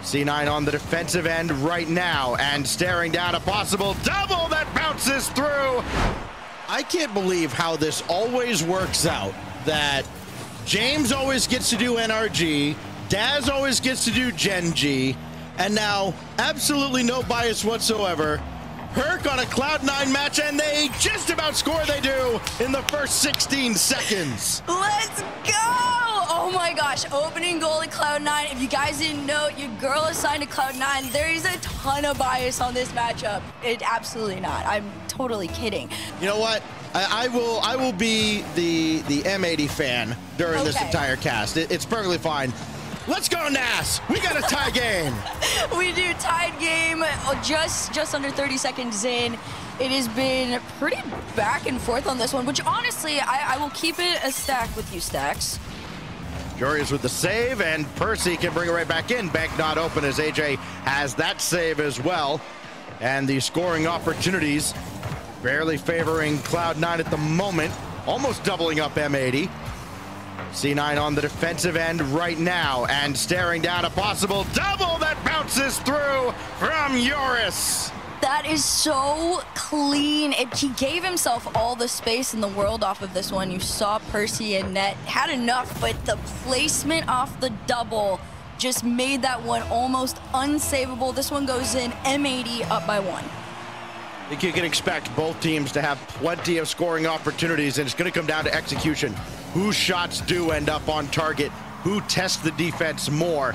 C9 on the defensive end right now and staring down a possible double that bounces through. I can't believe how this always works out, that James always gets to do NRG, Daz always gets to do Gen G, and now absolutely no bias whatsoever. Herc on a Cloud9 match, and they just about score. They do in the first 16 seconds. Let's go! Oh my gosh, opening goal at Cloud9. If you guys didn't know, your girl is signed to Cloud9. There is a ton of bias on this matchup. Absolutely not. I'm totally kidding. You know what? I will be the M80 fan during this entire cast. It's perfectly fine. Let's go, Nass. We got a tie game. We do tied game, just under 30 seconds in. It has been pretty back and forth on this one, which honestly, I will keep it a stack with you, Stacks. Joreuz with the save, and Percy can bring it right back in. Bank not open as ayyjayy has that save as well. And the scoring opportunities barely favoring Cloud9 at the moment, almost doubling up M80. C9 on the defensive end right now and staring down a possible double that bounces through from joreuz. That is so clean. He gave himself all the space in the world off of this one. You saw Percy and Net had enough, but the placement off the double just made that one almost unsavable. This one goes in, M80 up by 1. I think you can expect both teams to have plenty of scoring opportunities, and it's going to come down to execution. Whose shots do end up on target? Who tests the defense more?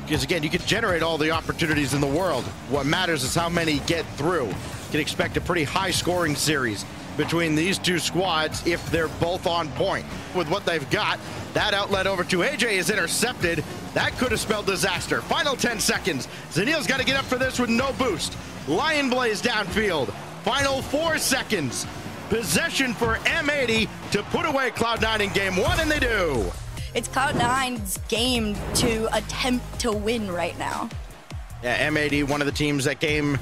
Because again, you can generate all the opportunities in the world. What matters is how many get through. You can expect a pretty high scoring series between these two squads if they're both on point. With what they've got, that outlet over to ayyjayy is intercepted. That could have spelled disaster. Final 10 seconds. Zineel's got to get up for this with no boost. Lionblaze downfield. Final 4 seconds. Possession for M80 to put away Cloud9 in game 1, and they do. It's Cloud9's game to attempt to win right now. Yeah, M80, one of the teams that came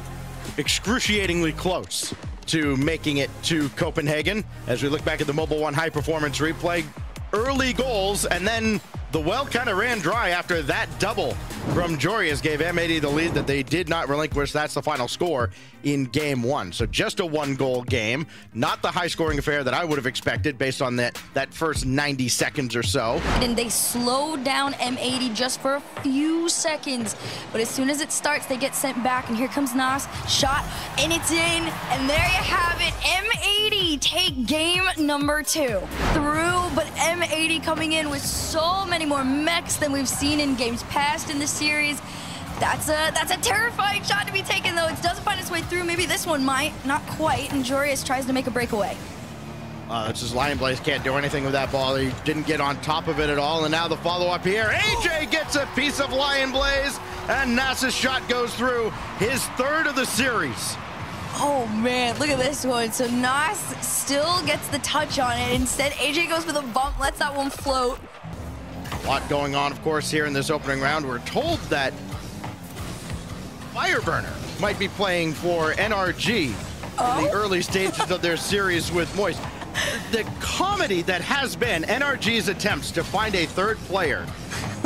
excruciatingly close to making it to Copenhagen. As we look back at the Mobile One high performance replay, early goals, and then the well kind of ran dry after that double from joreuz gave M80 the lead that they did not relinquish. That's the final score in game 1. So just a 1-goal game, not the high scoring affair that I would have expected based on that first 90 seconds or so. And they slowed down M80 just for a few seconds, but as soon as it starts, they get sent back, and here comes Nass, shot, and it's in, and there you have it. M80 take game number 2 through, but M80 coming in with so many more mechs than we've seen in games past in the series. That's a terrifying shot to be taken, though. It doesn't find its way through. Maybe this one might, not quite, and joreuz tries to make a breakaway. It's just Lionblaze can't do anything with that ball. He didn't get on top of it at all, and now the follow-up here. ayyjayy gets a piece of Lionblaze, and Nass's shot goes through, his 3rd of the series. Oh man, look at this one. So Nass still gets the touch on it. Instead, ayyjayy goes for the bump, lets that one float. A lot going on, of course, here in this opening round. We're told that Fireburner might be playing for NRG in the early stages of their series with Moist. The comedy that has been NRG's attempts to find a 3rd player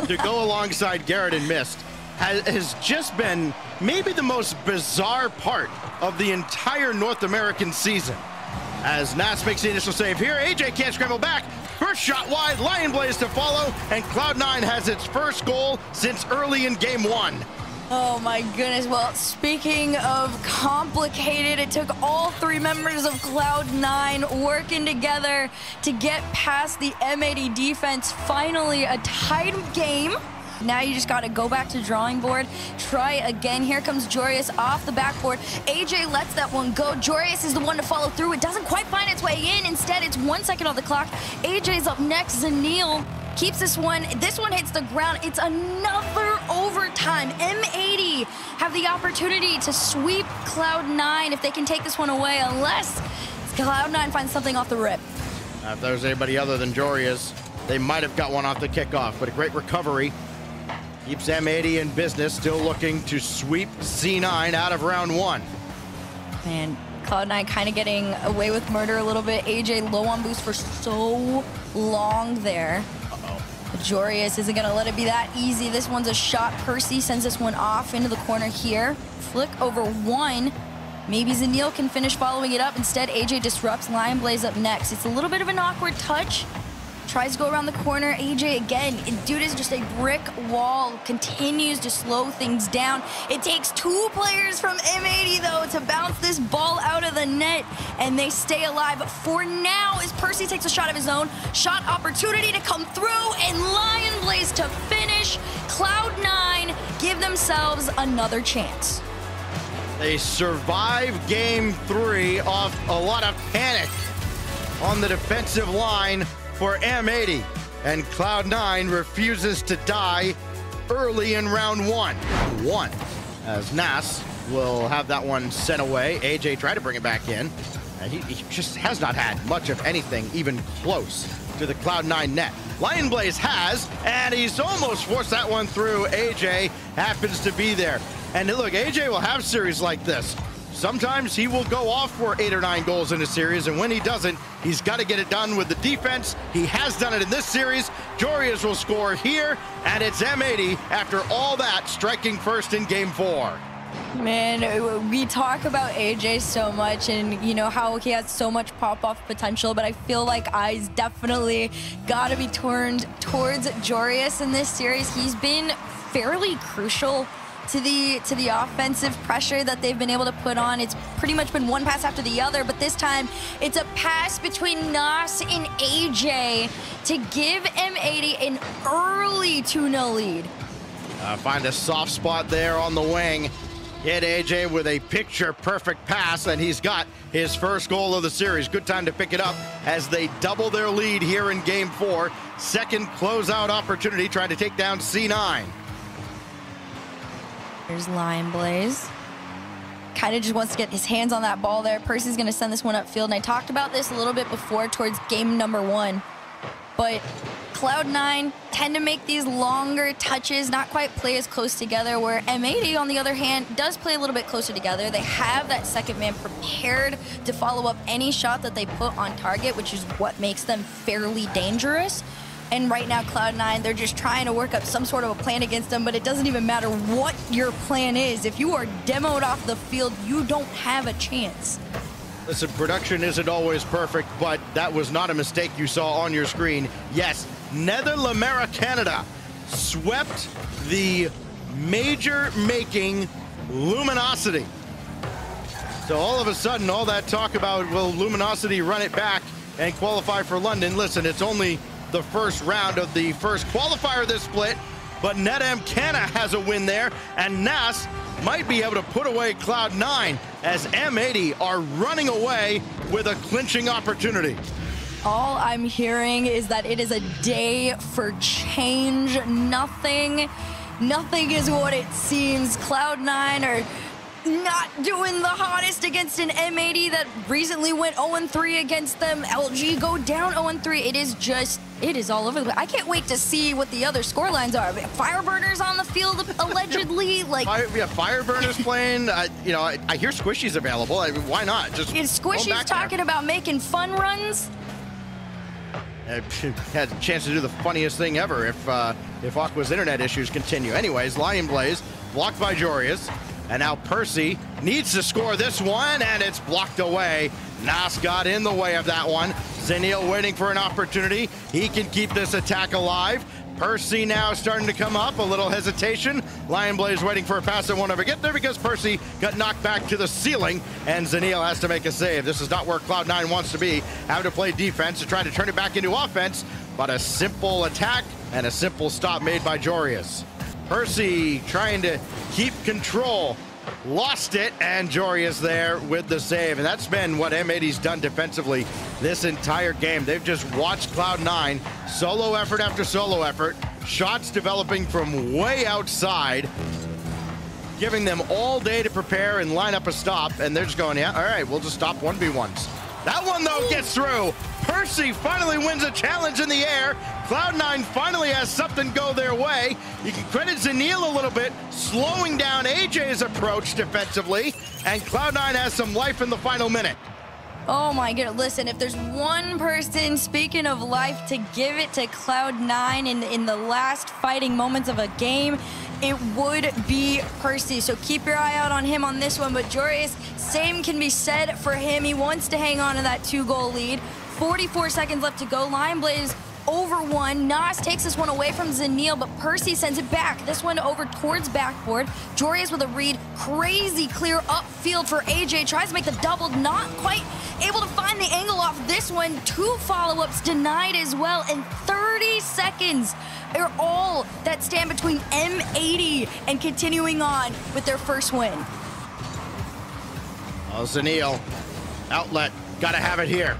to go alongside Garrett and Mist has just been maybe the most bizarre part of the entire North American season. As Nass makes the initial save here, ayyjayy can't scramble back. First shot wide, Lionblaze to follow, and Cloud9 has its first goal since early in game 1. Oh my goodness. Well, speaking of complicated, it took all 3 members of Cloud9 working together to get past the M80 defense. Finally, a tied game. Now you just got to go back to drawing board, try again. Here comes joreuz off the backboard. ayyjayy lets that one go. joreuz is the one to follow through. It doesn't quite find its way in. Instead, it's 1 second on the clock. ayyjayy's up next. Zineel keeps this one. This one hits the ground. It's another overtime. M80 have the opportunity to sweep Cloud9 if they can take this one away, unless Cloud9 finds something off the rip. If there was anybody other than joreuz, they might have got one off the kickoff, but a great recovery. Keeps M80 in business, still looking to sweep C9 out of round 1. Man, Cloud9 kind of getting away with murder a little bit. ayyjayy low on boost for so long there. joreuz isn't gonna let it be that easy. This one's a shot. Percy sends this one off into the corner here. Flick over one. Maybe zineel can finish following it up. Instead, ayyjayy disrupts. lionblaze up next. It's a little bit of an awkward touch. Tries to go around the corner. ayyjayy again. Dude is just a brick wall. Continues to slow things down. It takes two players from M80, though, to bounce this ball out of the net, and they stay alive for now as Percy takes a shot of his own. Shot opportunity to come through, and lionblaze to finish. Cloud9 give themselves another chance. They survive game 3 off a lot of panic on the defensive line for M80, and Cloud9 refuses to die early in round 1. As nass will have that one sent away. ayyjayy tried to bring it back in, and he just has not had much of anything even close to the Cloud9 net. lionblaze has, and he's almost forced that one through. ayyjayy happens to be there. And look, ayyjayy will have series like this. Sometimes he will go off for 8 or 9 goals in a series, and when he doesn't, he's got to get it done with the defense. He has done it in this series. joreuz will score here, and it's M80 after all that, striking first in game 4. Man, we talk about ayyjayy so much, and you know how he has so much pop-off potential, but I feel like eyes definitely got to be turned towards joreuz in this series. He's been fairly crucial to the offensive pressure that they've been able to put on. It's pretty much been one pass after the other, but this time it's a pass between nass and ayyjayy to give M80 an early 2-0 lead. Find a soft spot there on the wing. Hit ayyjayy with a picture-perfect pass, and he's got his first goal of the series. Good time to pick it up as they double their lead here in game 4. Second closeout opportunity, trying to take down C9. Here's lionblaze. Kind of just wants to get his hands on that ball there. Percy's going to send this one upfield, and I talked about this a little bit before towards game number 1. But Cloud9 tend to make these longer touches, not quite play as close together, where M80, on the other hand, does play a little bit closer together. They have that second man prepared to follow up any shot that they put on target, which is what makes them fairly dangerous. And right now, Cloud9, they're just trying to work up some sort of a plan against them, but it doesn't even matter what your plan is. If you are demoed off the field, you don't have a chance. Listen, production isn't always perfect, but that was not a mistake you saw on your screen. Yes, Nether Canada swept the major-making Luminosity. So all of a sudden, all that talk about, will Luminosity run it back and qualify for London? Listen, it's only the first round of the first qualifier of this split, but Canada has a win there, and nass might be able to put away Cloud9 as M80 are running away with a clinching opportunity. All I'm hearing is that it is a day for change. Nothing is what it seems. Cloud9 are not doing the hottest against an M80 that recently went 0-3 against them. LG go down 0-3. It is all over the place. I can't wait to see what the other score lines are. Fireburners on the field, allegedly. Like, Fireburners playing. I hear Squishy's available. I mean, why not? Just is Squishy's talking about making fun runs? Had a chance to do the funniest thing ever if Aqua's internet issues continue. Anyways, lionblaze blocked by joreuz. And now Percy needs to score this one, and it's blocked away. nass got in the way of that one. zineel waiting for an opportunity. He can keep this attack alive. Percy now starting to come up, a little hesitation. lionblaze waiting for a pass that won't ever get there because Percy got knocked back to the ceiling, and zineel has to make a save. This is not where Cloud9 wants to be. Having to play defense to try to turn it back into offense, but a simple attack and a simple stop made by joreuz. Percy trying to keep control, lost it, and joreuz there with the save. And that's been what M80's done defensively this entire game. They've just watched Cloud9, solo effort after solo effort, shots developing from way outside, giving them all day to prepare and line up a stop, and they're just going, yeah, all right, we'll just stop 1v1s. That one, though, gets through. Percy finally wins a challenge in the air. Cloud9 finally has something go their way. You can credit zineel a little bit, slowing down ayyjayy's approach defensively, and Cloud9 has some life in the final minute. Oh my goodness, listen, if there's one person, speaking of life, to give it to Cloud9 in the last fighting moments of a game, it would be Percy. So keep your eye out on him on this one, but joreuz, same can be said for him. He wants to hang on to that 2-goal lead. 44 seconds left to go. Lionblaze over one. Nass takes this one away from zineel, but Percy sends it back. This one over towards backboard. joreuz with a read. Crazy clear upfield for ayyjayy. Tries to make the double. Not quite able to find the angle off this one. 2 follow-ups denied as well. And 30 seconds are all that stand between M80 and continuing on with their first win. Oh, zineel. Outlet. Gotta have it here.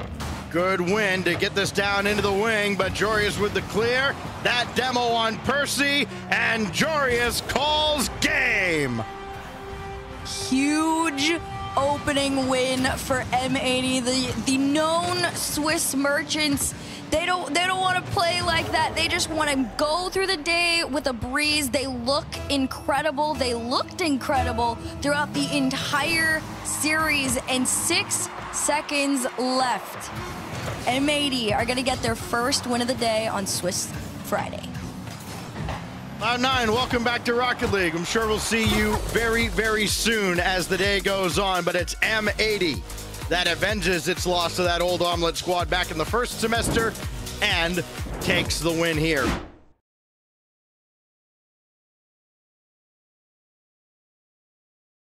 Good win to get this down into the wing, but joreuz with the clear. That demo on Percy, and joreuz calls game. Huge opening win for M80. The known Swiss merchants, they don't want to play like that. They just want to go through the day with a breeze. They look incredible. They looked incredible throughout the entire series, and 6 seconds left. M80 are going to get their first win of the day on Swiss Friday. Cloud9, welcome back to Rocket League. I'm sure we'll see you very, very soon as the day goes on, but it's M80 that avenges its loss to that old omelet squad back in the first semester and takes the win here.